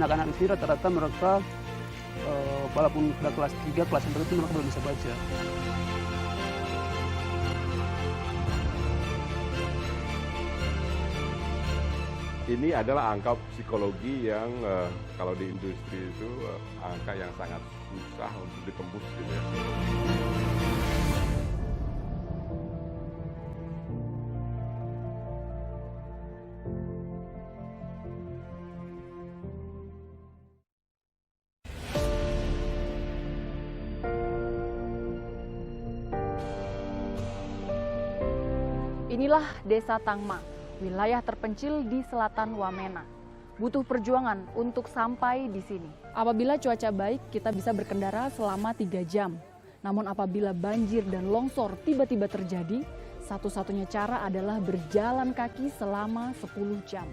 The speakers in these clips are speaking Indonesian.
anak-anak di sini rata-rata mereka walaupun sudah kelas 3, kelas 4 itu mereka belum bisa baca. Ini adalah angka psikologi yang kalau di industri itu angka yang sangat susah untuk ditembus gitu ya. Inilah Desa Tangma, wilayah terpencil di selatan Wamena. Butuh perjuangan untuk sampai di sini. Apabila cuaca baik, kita bisa berkendara selama 3 jam. Namun apabila banjir dan longsor tiba-tiba terjadi, satu-satunya cara adalah berjalan kaki selama 10 jam.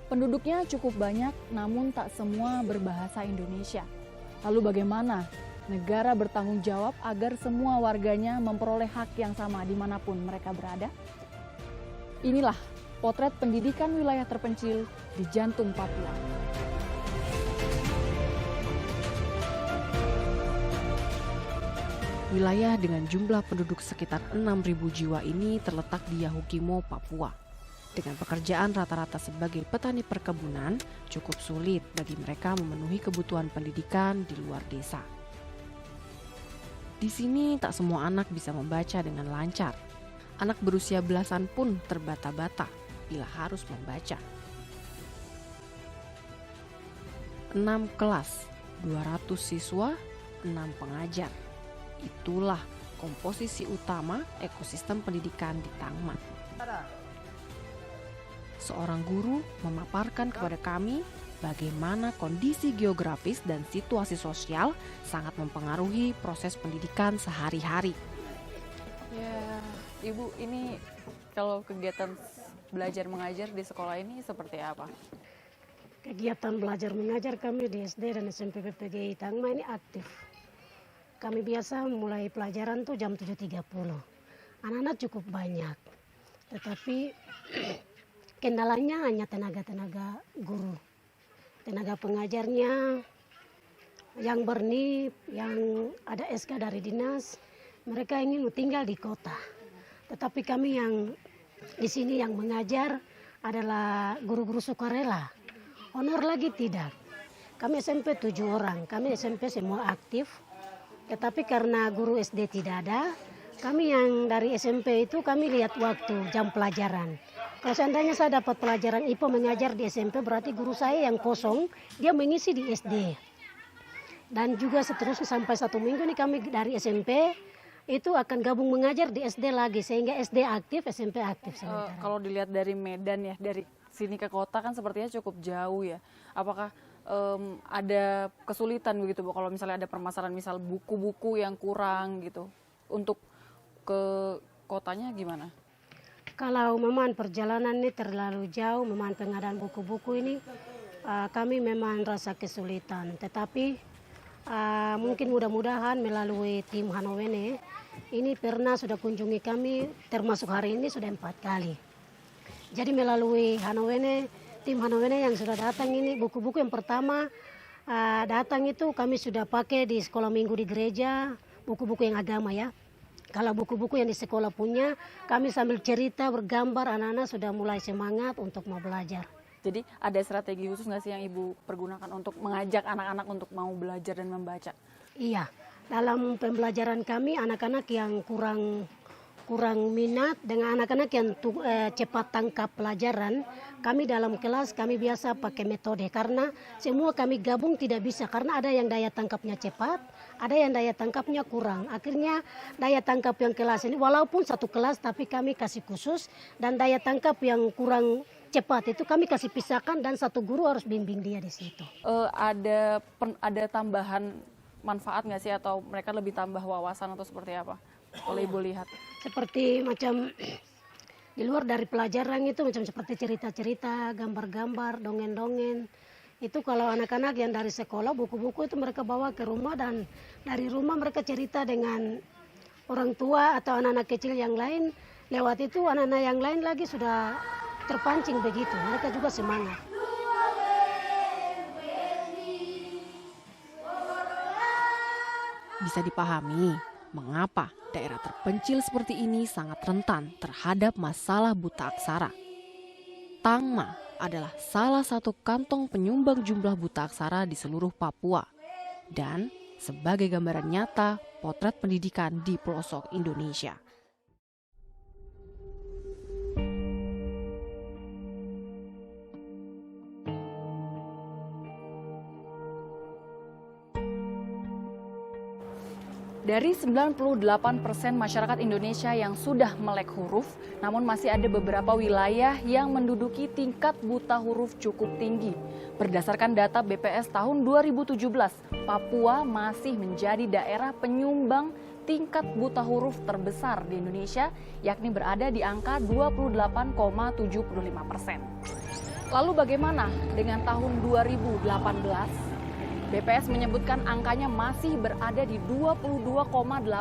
Penduduknya cukup banyak, namun tak semua berbahasa Indonesia. Lalu bagaimana negara bertanggung jawab agar semua warganya memperoleh hak yang sama dimanapun mereka berada? Inilah potret pendidikan wilayah terpencil di jantung Papua. Wilayah dengan jumlah penduduk sekitar 6.000 jiwa ini terletak di Yahukimo, Papua. Dengan pekerjaan rata-rata sebagai petani perkebunan, cukup sulit bagi mereka memenuhi kebutuhan pendidikan di luar desa. Di sini tak semua anak bisa membaca dengan lancar. Anak berusia belasan pun terbata-bata bila harus membaca. 6 kelas, 200 siswa, 6 pengajar. Itulah komposisi utama ekosistem pendidikan di Tangma. Seorang guru memaparkan kepada kami bagaimana kondisi geografis dan situasi sosial sangat mempengaruhi proses pendidikan sehari-hari. Ya, Ibu, ini kalau kegiatan belajar mengajar di sekolah ini seperti apa? Kegiatan belajar mengajar kami di SD dan SMP PPGI Tangma ini aktif. Kami biasa mulai pelajaran tuh jam 7.30. Anak-anak cukup banyak. Tetapi kendalanya hanya tenaga-tenaga guru. Tenaga pengajarnya yang bernip, yang ada SK dari dinas, mereka ingin tinggal di kota. Tetapi kami yang di sini yang mengajar adalah guru-guru sukarela. Honor lagi tidak. Kami SMP 7 orang, kami SMP semua aktif. Tetapi karena guru SD tidak ada, kami yang dari SMP itu kami lihat waktu jam pelajaran. Kalau seandainya saya dapat pelajaran IPA mengajar di SMP, berarti guru saya yang kosong, dia mengisi di SD. Dan juga seterusnya sampai 1 minggu nih kami dari SMP, itu akan gabung mengajar di SD lagi, sehingga SD aktif, SMP aktif sementara. Kalau dilihat dari Medan ya, dari sini ke kota kan sepertinya cukup jauh ya. Apakah ada kesulitan begitu Bu, kalau misalnya ada permasalahan misal buku-buku yang kurang gitu, untuk ke kotanya gimana? Kalau memang perjalanan ini terlalu jauh, memang pengadaan buku-buku ini kami memang rasa kesulitan. Tetapi mungkin mudah-mudahan melalui tim Hanowene ini pernah sudah kunjungi kami, termasuk hari ini sudah 4 kali. Jadi melalui Hanowene, tim Hanowene yang sudah datang ini, buku-buku yang pertama datang itu kami sudah pakai di sekolah minggu di gereja, buku-buku yang agama ya. Kalau buku-buku yang di sekolah punya, kami sambil cerita, bergambar, anak-anak sudah mulai semangat untuk mau belajar. Jadi ada strategi khusus nggak sih yang Ibu pergunakan untuk mengajak anak-anak untuk mau belajar dan membaca? Iya, dalam pembelajaran kami anak-anak yang kurang minat dengan anak-anak yang cepat tangkap pelajaran, kami dalam kelas kami biasa pakai metode karena semua kami gabung tidak bisa karena ada yang daya tangkapnya cepat, ada yang daya tangkapnya kurang. Akhirnya daya tangkap yang kelas ini walaupun satu kelas tapi kami kasih khusus, dan daya tangkap yang kurang cepat itu kami kasih pisahkan dan satu guru harus bimbing dia di situ. Ada tambahan manfaat nggak sih atau mereka lebih tambah wawasan atau seperti apa? Kalau Ibu lihat. Seperti macam di luar dari pelajaran itu macam seperti cerita-cerita, gambar-gambar, dongeng-dongeng. Itu kalau anak-anak yang dari sekolah buku-buku itu mereka bawa ke rumah dan dari rumah mereka cerita dengan orang tua atau anak-anak kecil yang lain. Lewat itu anak-anak yang lain lagi sudah terpancing begitu. Mereka juga semangat. Bisa dipahami mengapa daerah terpencil seperti ini sangat rentan terhadap masalah buta aksara. Tangma adalah salah satu kantong penyumbang jumlah buta aksara di seluruh Papua dan sebagai gambaran nyata potret pendidikan di pelosok Indonesia. Dari 98% masyarakat Indonesia yang sudah melek huruf, namun masih ada beberapa wilayah yang menduduki tingkat buta huruf cukup tinggi. Berdasarkan data BPS tahun 2017, Papua masih menjadi daerah penyumbang tingkat buta huruf terbesar di Indonesia, yakni berada di angka 28,75%. Lalu bagaimana dengan tahun 2018? BPS menyebutkan angkanya masih berada di 22,88%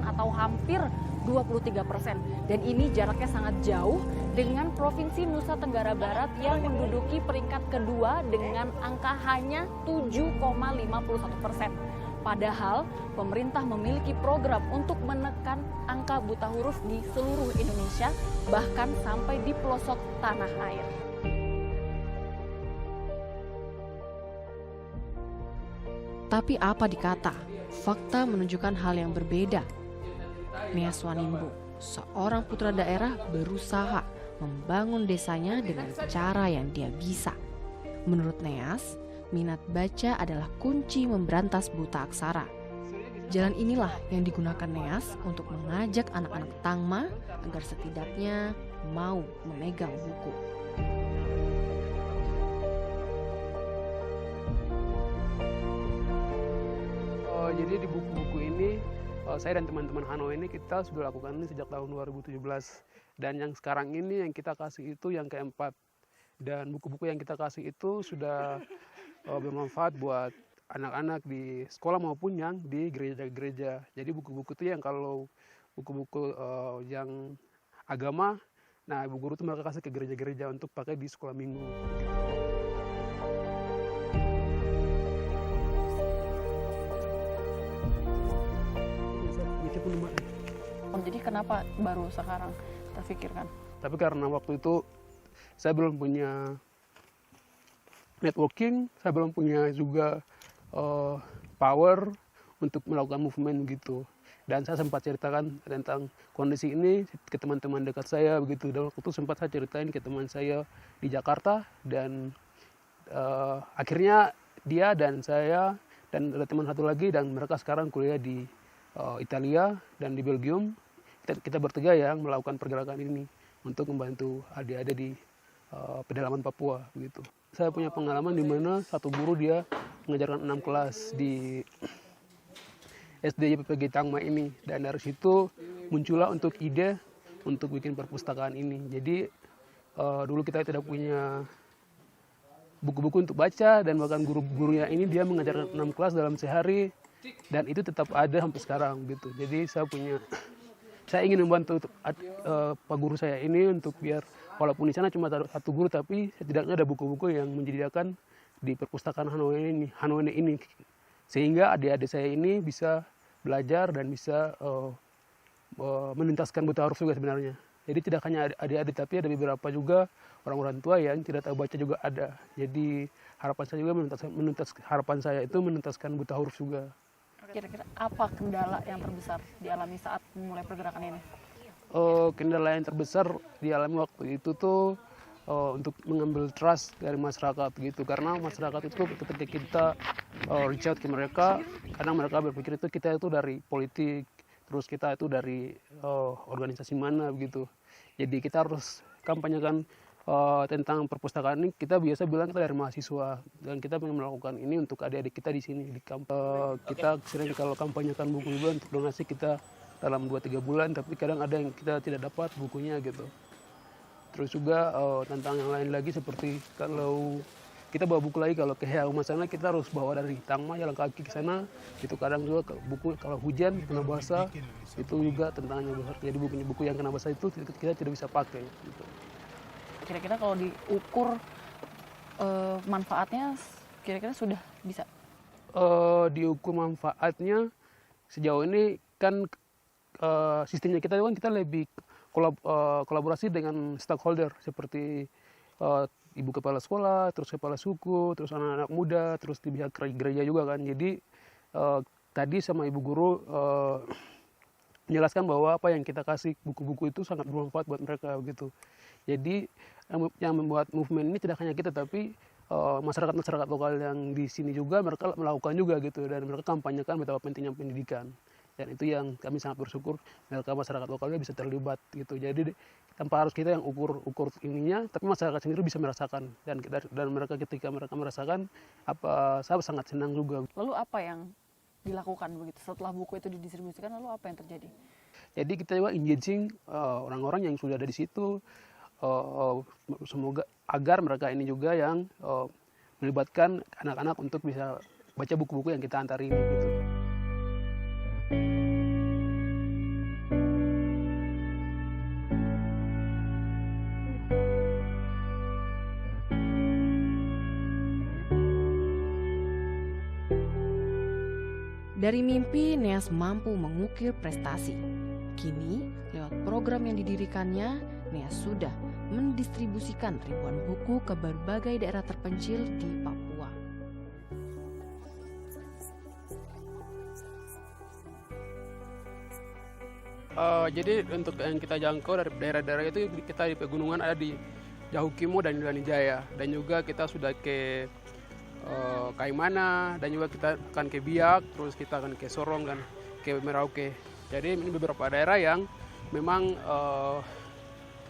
atau hampir 23%. Dan ini jaraknya sangat jauh dengan Provinsi Nusa Tenggara Barat yang menduduki peringkat kedua dengan angka hanya 7,51%. Padahal pemerintah memiliki program untuk menekan angka buta huruf di seluruh Indonesia, bahkan sampai di pelosok tanah air. Tapi apa dikata, fakta menunjukkan hal yang berbeda. Neas Wanimbu, seorang putra daerah berusaha membangun desanya dengan cara yang dia bisa. Menurut Neas, minat baca adalah kunci memberantas buta aksara. Jalan inilah yang digunakan Neas untuk mengajak anak-anak Tangma agar setidaknya mau memegang buku. Jadi di buku-buku ini, saya dan teman-teman Hano ini kita sudah lakukan ini sejak tahun 2017. Dan yang sekarang ini yang kita kasih itu yang keempat. Dan buku-buku yang kita kasih itu sudah bermanfaat buat anak-anak di sekolah maupun yang di gereja-gereja. Jadi buku-buku itu yang kalau buku-buku yang agama, nah ibu guru itu mereka kasih ke gereja-gereja untuk pakai di sekolah minggu. Jadi kenapa baru sekarang terfikirkan? Tapi karena waktu itu saya belum punya networking, saya belum punya juga power untuk melakukan movement begitu. Dan saya sempat ceritakan tentang kondisi ini ke teman-teman dekat saya begitu. Dan waktu itu sempat saya ceritain ke teman saya di Jakarta dan akhirnya dia dan saya dan ada teman satu lagi dan mereka sekarang kuliah di Italia dan di Belgium. Kita bertiga yang melakukan pergerakan ini untuk membantu adik-adik di pedalaman Papua begitu. Saya punya pengalaman di mana satu guru dia mengajarkan 6 kelas di SD YPPG Tangma ini dan dari situ muncullah untuk ide untuk bikin perpustakaan ini. Jadi dulu kita tidak punya buku-buku untuk baca dan bahkan guru-gurunya ini dia mengajarkan 6 kelas dalam sehari dan itu tetap ada sampai sekarang gitu. Jadi saya ingin membantu Pak Guru saya ini untuk biar walaupun di sana cuma satu guru tapi setidaknya ada buku-buku yang menyediakan di perpustakaan Hanoi ini sehingga adik-adik saya ini bisa belajar dan bisa menuntaskan buta huruf juga sebenarnya. Jadi tidak hanya adik-adik tapi ada beberapa juga orang-orang tua yang tidak tahu baca juga ada. Jadi harapan saya juga menuntaskan buta huruf juga. Kira-kira apa kendala yang terbesar dialami saat memulai pergerakan ini? Kendala yang terbesar dialami waktu itu tuh untuk mengambil trust dari masyarakat gitu. Karena masyarakat itu ketika kita reach out ke mereka, kadang mereka berpikir itu kita itu dari politik, terus kita itu dari organisasi mana begitu. Jadi kita harus kampanyekan tentang perpustakaan ini. Kita biasa bilang kita dari mahasiswa dan kita ingin melakukan ini untuk adik-adik kita di sini di kampus. Kita sering kalau kampanyekan buku juga untuk donasi kita dalam 2-3 bulan, tapi kadang ada yang kita tidak dapat bukunya gitu. Terus juga tentang yang lain lagi seperti kalau kita bawa buku lagi kalau ke Heauma sana kita harus bawa dari Tangma jalan kaki ke sana. Itu kadang juga buku kalau hujan kena basah itu juga tantangannya besar. Jadi buku yang kena basah itu kita tidak bisa pakai gitu. Kira-kira kalau diukur manfaatnya kira-kira sudah bisa? diukur manfaatnya sejauh ini kan sistemnya kita kan kita lebih kolaborasi dengan stakeholder seperti ibu kepala sekolah, terus kepala suku, terus anak-anak muda, terus di pihak gereja juga kan. Jadi tadi sama ibu guru menjelaskan bahwa apa yang kita kasih buku-buku itu sangat bermanfaat buat mereka begitu. Jadi yang membuat movement ini tidak hanya kita tapi masyarakat-masyarakat lokal yang di sini juga mereka melakukan juga gitu, dan mereka kampanyekan betapa pentingnya pendidikan, dan itu yang kami sangat bersyukur mereka masyarakat lokalnya bisa terlibat gitu. Jadi tanpa harus kita yang ukur ininya, tapi masyarakat sendiri bisa merasakan, dan mereka ketika mereka merasakan apa, saya sangat senang juga. Lalu apa yang dilakukan begitu setelah buku itu didistribusikan, lalu apa yang terjadi? Jadi kita juga engaging orang-orang yang sudah ada di situ, semoga agar mereka ini juga yang melibatkan anak-anak untuk bisa baca buku-buku yang kita antar ini gitu. Dari mimpi, Neas mampu mengukir prestasi. Kini, lewat program yang didirikannya, Neas sudah mendistribusikan ribuan buku ke berbagai daerah terpencil di Papua. Jadi untuk yang kita jangkau dari daerah-daerah itu, kita di pegunungan ada di Jahukimo dan Indra Jaya, dan juga kita sudah ke Kaimana, dan juga kita akan ke Biak, terus kita akan ke Sorong dan ke Merauke. Jadi ini beberapa daerah yang memang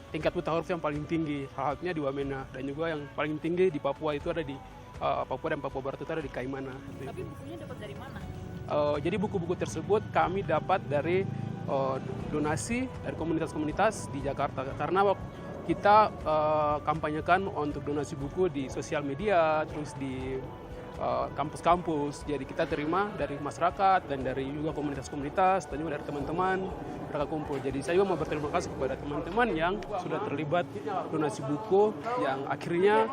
tingkat buta huruf yang paling tinggi, salah satunya di Wamena, dan juga yang paling tinggi di Papua itu ada di Papua dan Papua Barat itu ada di Kaimana. Tapi bukunya dapat dari mana? Jadi buku-buku tersebut kami dapat dari donasi dari komunitas-komunitas di Jakarta, karena kita kampanyekan untuk donasi buku di sosial media, terus di kampus-kampus. Jadi kita terima dari masyarakat dan dari juga komunitas-komunitas, dan juga dari teman-teman mereka kumpul. Jadi saya juga mau berterima kasih kepada teman-teman yang sudah terlibat donasi buku, yang akhirnya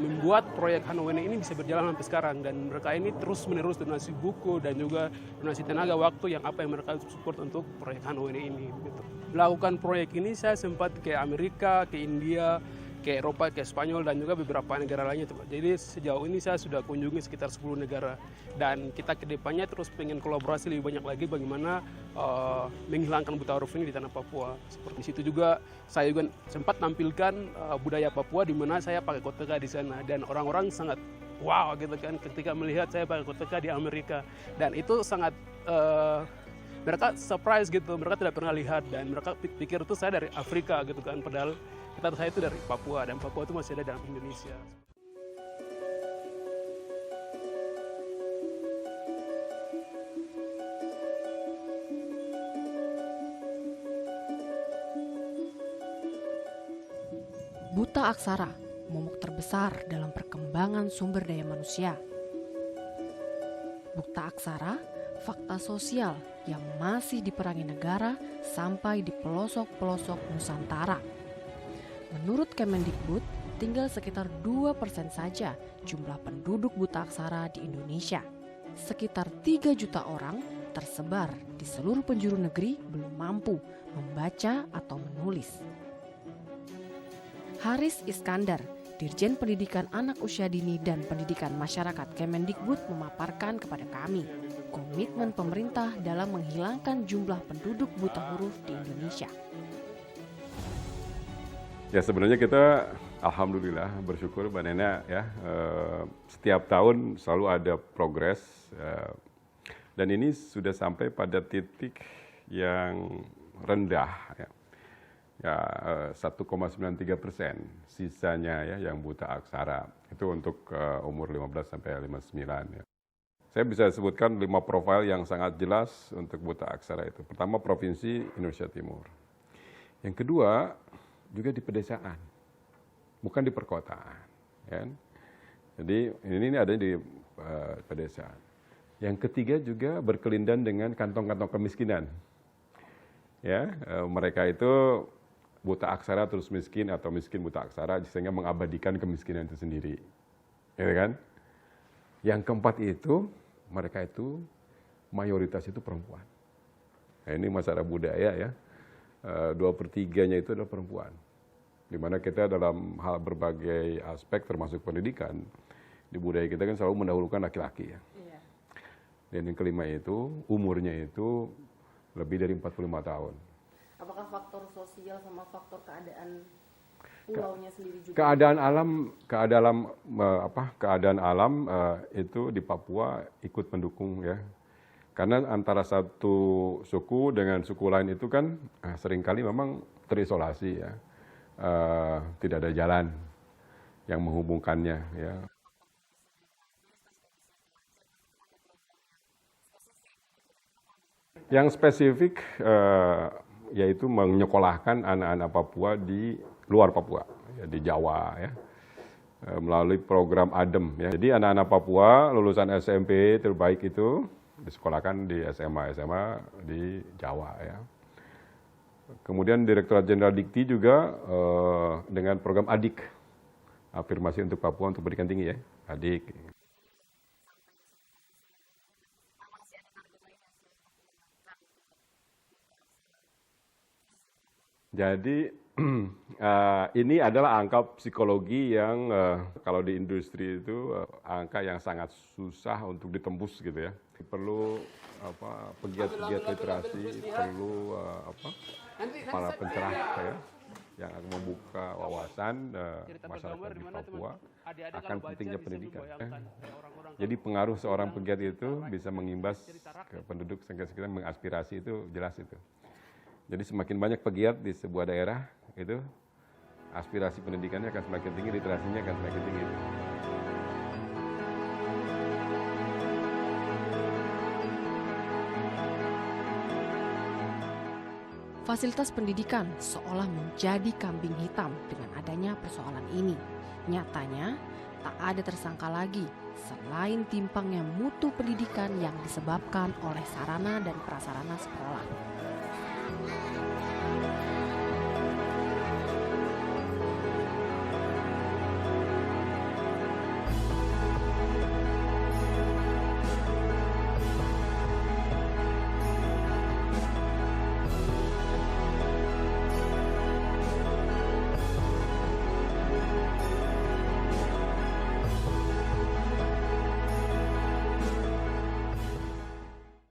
membuat proyek Hanowene ini bisa berjalan sampai sekarang, dan mereka ini terus-menerus donasi buku dan juga donasi tenaga waktu yang mereka support untuk proyek Hanowene ini gitu. Melakukan proyek ini saya sempat ke Amerika, ke India, ke Eropa, ke Spanyol, dan juga beberapa negara lainnya. Jadi sejauh ini saya sudah kunjungi sekitar 10 negara, dan kita ke depannya terus pengen kolaborasi lebih banyak lagi bagaimana menghilangkan buta huruf ini di tanah Papua. Seperti situ juga saya juga sempat tampilkan budaya Papua, di mana saya pakai koteka di sana, dan orang-orang sangat wow gitu kan ketika melihat saya pakai koteka di Amerika, dan itu sangat mereka surprise gitu, mereka tidak pernah lihat, dan mereka pikir itu saya dari Afrika gitu kan, padahal saya itu dari Papua, dan Papua itu masih ada dalam Indonesia. Buta aksara, momok terbesar dalam perkembangan sumber daya manusia. Buta aksara, fakta sosial yang masih diperangi negara sampai di pelosok-pelosok Nusantara. Menurut Kemendikbud, tinggal sekitar 2% saja jumlah penduduk buta aksara di Indonesia. Sekitar 3 juta orang tersebar di seluruh penjuru negeri belum mampu membaca atau menulis. Haris Iskandar, Dirjen Pendidikan Anak Usia Dini dan Pendidikan Masyarakat Kemendikbud memaparkan kepada kami komitmen pemerintah dalam menghilangkan jumlah penduduk buta huruf di Indonesia. Ya sebenarnya kita alhamdulillah bersyukur Mbak Nena ya, setiap tahun selalu ada progres, dan ini sudah sampai pada titik yang rendah ya. 1,93%, sisanya ya yang buta aksara, itu untuk umur 15 sampai 59 ya. Saya bisa sebutkan 5 profil yang sangat jelas untuk buta aksara itu. Pertama, Provinsi Indonesia Timur. Yang kedua, juga di pedesaan, bukan di perkotaan. Kan? Jadi ini ada di pedesaan. Yang ketiga juga berkelindan dengan kantong-kantong kemiskinan. Ya, mereka itu buta aksara terus miskin atau miskin buta aksara, sehingga mengabadikan kemiskinan itu sendiri. Ya kan? Yang keempat itu mereka itu mayoritas itu perempuan. Nah, ini masalah budaya ya, 2/3-nya itu adalah perempuan. Di mana kita dalam hal berbagai aspek termasuk pendidikan, di budaya kita kan selalu mendahulukan laki-laki ya. Iya. Dan yang kelima itu, umurnya itu lebih dari 45 tahun. Apakah faktor sosial sama faktor keadaan pulaunya sendiri juga? Keadaan alam itu di Papua ikut mendukung ya. Karena antara satu suku dengan suku lain itu kan seringkali memang terisolasi ya. Tidak ada jalan yang menghubungkannya ya. Yang spesifik yaitu menyekolahkan anak-anak Papua di luar Papua, ya, di Jawa ya, melalui program ADEM ya. Jadi anak-anak Papua lulusan SMP terbaik itu disekolahkan di SMA di Jawa ya. Kemudian Direktorat Jenderal Dikti juga dengan program ADIK, Afirmasi untuk Papua untuk Pendidikan Tinggi ya, ADIK. Jadi ini adalah angka psikologi yang kalau di industri itu angka yang sangat susah untuk ditembus gitu ya. Perlu pegiat-pegiat literasi, perlu para pencerah ya, yang akan membuka wawasan masyarakat di Papua akan pentingnya pendidikan. Jadi pengaruh seorang pegiat itu bisa mengimbas ke penduduk sekitar, mengaspirasi itu jelas itu. Jadi semakin banyak pegiat di sebuah daerah, itu aspirasi pendidikannya akan semakin tinggi, literasinya akan semakin tinggi. Fasilitas pendidikan seolah menjadi kambing hitam dengan adanya persoalan ini. Nyatanya, tak ada tersangka lagi selain timpangnya mutu pendidikan yang disebabkan oleh sarana dan prasarana sekolah.